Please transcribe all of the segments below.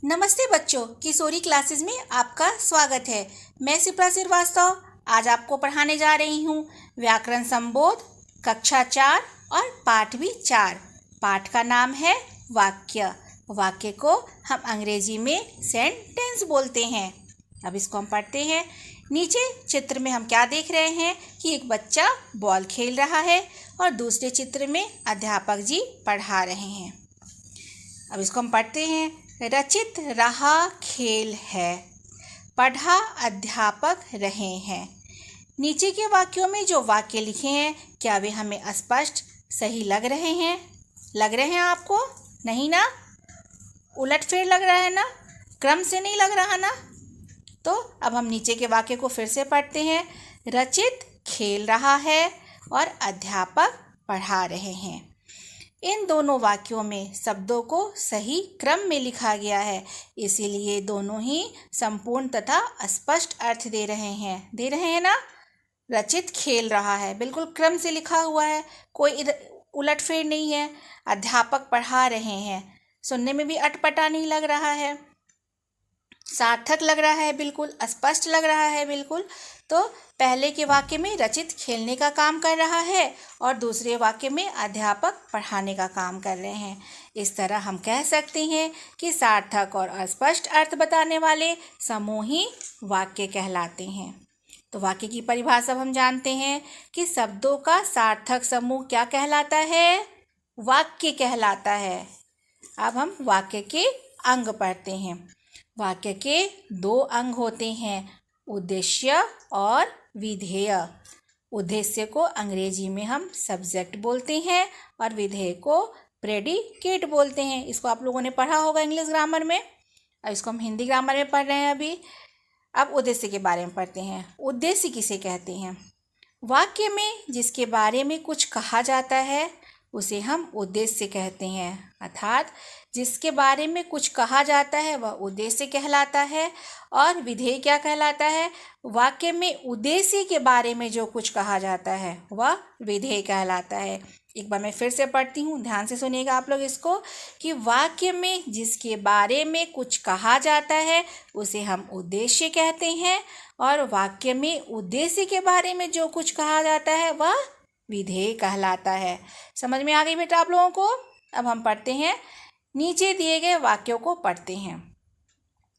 नमस्ते बच्चों, किशोरी क्लासेस में आपका स्वागत है। मैं शिप्रा श्रीवास्तव आज आपको पढ़ाने जा रही हूँ व्याकरण संबोध कक्षा 4 और पाठ भी 4। पाठ का नाम है वाक्य। वाक्य को हम अंग्रेजी में सेंटेंस बोलते हैं। अब इसको हम पढ़ते हैं। नीचे चित्र में हम क्या देख रहे हैं कि एक बच्चा बॉल खेल रहा है और दूसरे चित्र में अध्यापक जी पढ़ा रहे हैं। अब इसको हम पढ़ते हैं। रचित रहा खेल है, पढ़ा अध्यापक रहे हैं। नीचे के वाक्यों में जो वाक्य लिखे हैं क्या वे हमें स्पष्ट सही लग रहे हैं? लग रहे हैं आपको? नहीं ना? उलटफेर लग रहा है ना? क्रम से नहीं लग रहा ना? तो अब हम नीचे के वाक्य को फिर से पढ़ते हैं। रचित खेल रहा है और अध्यापक पढ़ा रहे हैं। इन दोनों वाक्यों में शब्दों को सही क्रम में लिखा गया है, इसीलिए दोनों ही संपूर्ण तथा स्पष्ट अर्थ दे रहे हैं ना। रचित खेल रहा है, बिल्कुल क्रम से लिखा हुआ है, कोई उलटफेर नहीं है। अध्यापक पढ़ा रहे हैं, सुनने में भी अटपटा नहीं लग रहा है, सार्थक लग रहा है, बिल्कुल स्पष्ट लग रहा है बिल्कुल। तो पहले के वाक्य में रचित खेलने का काम कर रहा है और दूसरे वाक्य में अध्यापक पढ़ाने का काम कर रहे हैं। इस तरह हम कह सकते हैं कि सार्थक और अस्पष्ट अर्थ बताने वाले समूह ही वाक्य कहलाते हैं। तो वाक्य की परिभाषा हम जानते हैं कि शब्दों का सार्थक समूह क्या कहलाता है? वाक्य कहलाता है। अब हम वाक्य के अंग पढ़ते हैं। वाक्य के दो अंग होते हैं, उद्देश्य और विधेय। उद्देश्य को अंग्रेजी में हम सब्जेक्ट बोलते हैं और विधेय को प्रेडिकेट बोलते हैं। इसको आप लोगों ने पढ़ा होगा इंग्लिश ग्रामर में। अब इसको हम हिंदी ग्रामर में पढ़ रहे हैं अभी। अब उद्देश्य के बारे में पढ़ते हैं। उद्देश्य किसे कहते हैं? वाक्य में जिसके बारे में कुछ कहा जाता है उसे हम उद्देश्य कहते हैं। अर्थात जिसके बारे में कुछ कहा जाता है वह उद्देश्य कहलाता है। और विधेय क्या कहलाता है? वाक्य में उद्देश्य के बारे में जो कुछ कहा जाता है वह विधेय कहलाता है। एक बार मैं फिर से पढ़ती हूँ, ध्यान से सुनिएगा आप लोग इसको, कि वाक्य में जिसके बारे में कुछ कहा जाता है उसे हम उद्देश्य कहते हैं और वाक्य में उद्देश्य के बारे में जो कुछ कहा जाता है वह विधेय कहलाता है। समझ में आ गई बेटा आप लोगों को? अब हम पढ़ते हैं, नीचे दिए गए वाक्यों को पढ़ते हैं।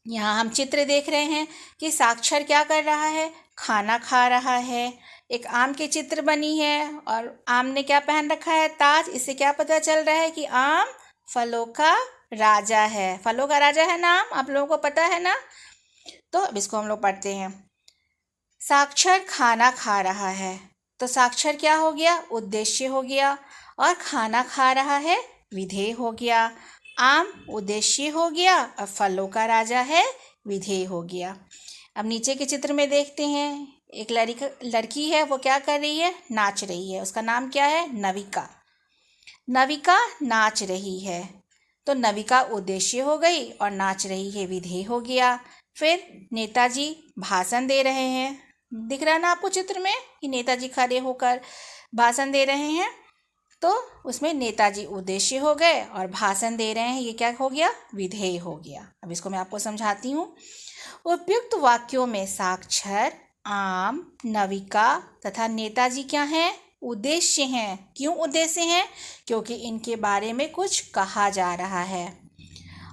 यहाँ हम चित्र देख रहे हैं कि साक्षर क्या कर रहा है? खाना खा रहा है। एक आम की चित्र बनी है और आम ने क्या पहन रखा है? ताज। इससे क्या पता चल रहा है कि आम फलों का राजा है। फलों का राजा है ना आम, आप लोगों को पता है ना? तो अब इसको हम लोग पढ़ते हैं। साक्षर खाना खा रहा है, तो साक्षर क्या हो गया? उद्देश्य हो गया। और खाना खा रहा है विधेय हो गया। आम उद्देश्य हो गया और फलों का राजा है विधेय हो गया। अब नीचे के चित्र में देखते हैं, एक लड़की है, वो क्या कर रही है? नाच रही है। उसका नाम क्या है? नविका। नविका नाच रही है, तो नविका उद्देश्य हो गई और नाच रही है विधेय हो गया। फिर नेताजी भाषण दे रहे हैं। दिख रहा है ना आपको चित्र में कि नेताजी खड़े होकर भाषण दे रहे हैं, तो उसमें नेताजी उद्देश्य हो गए और भाषण दे रहे हैं, ये क्या हो गया? विधेय हो गया। अब इसको मैं आपको समझाती हूँ। उपयुक्त वाक्यों में साक्षर, आम, नविका तथा नेताजी क्या हैं? उद्देश्य हैं। क्यों उद्देश्य हैं? क्योंकि इनके बारे में कुछ कहा जा रहा है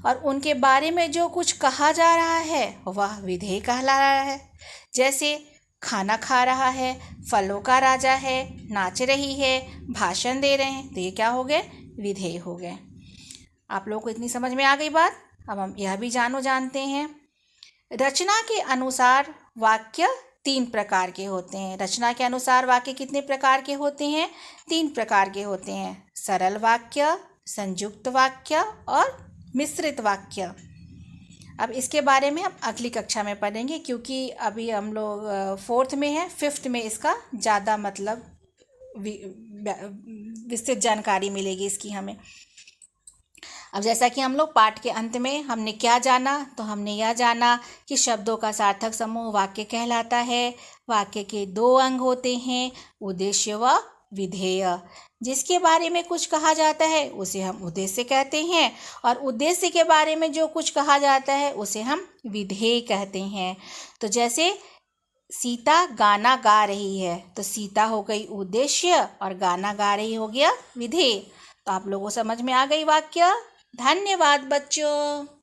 और उनके बारे में जो कुछ कहा जा रहा है वह विधेय कहला रहा है। जैसे खाना खा रहा है, फलों का राजा है, नाच रही है, भाषण दे रहे हैं, तो ये क्या हो गए? विधेय हो गए। आप लोगों को इतनी समझ में आ गई बात? अब हम यह भी जानते हैं, रचना के अनुसार वाक्य 3 प्रकार के होते हैं। रचना के अनुसार वाक्य कितने प्रकार के होते हैं? 3 प्रकार के होते हैं। सरल वाक्य, संयुक्त वाक्य और मिश्रित वाक्य। अब इसके बारे में हम अगली कक्षा में पढ़ेंगे, क्योंकि अभी हम लोग 4th में है। 5th में इसका ज़्यादा मतलब विस्तृत जानकारी मिलेगी इसकी हमें। अब जैसा कि हम लोग पाठ के अंत में हमने क्या जाना, तो हमने यह जाना कि शब्दों का सार्थक समूह वाक्य कहलाता है। वाक्य के 2 अंग होते हैं, उद्देश्य व विधेय। जिसके बारे में कुछ कहा जाता है उसे हम उद्देश्य कहते हैं और उद्देश्य के बारे में जो कुछ कहा जाता है उसे हम विधेय कहते हैं। तो जैसे सीता गाना गा रही है तो सीता हो गई उद्देश्य और गाना गा रही हो गया विधेय। तो आप लोगों को समझ में आ गई वाक्य। धन्यवाद बच्चों।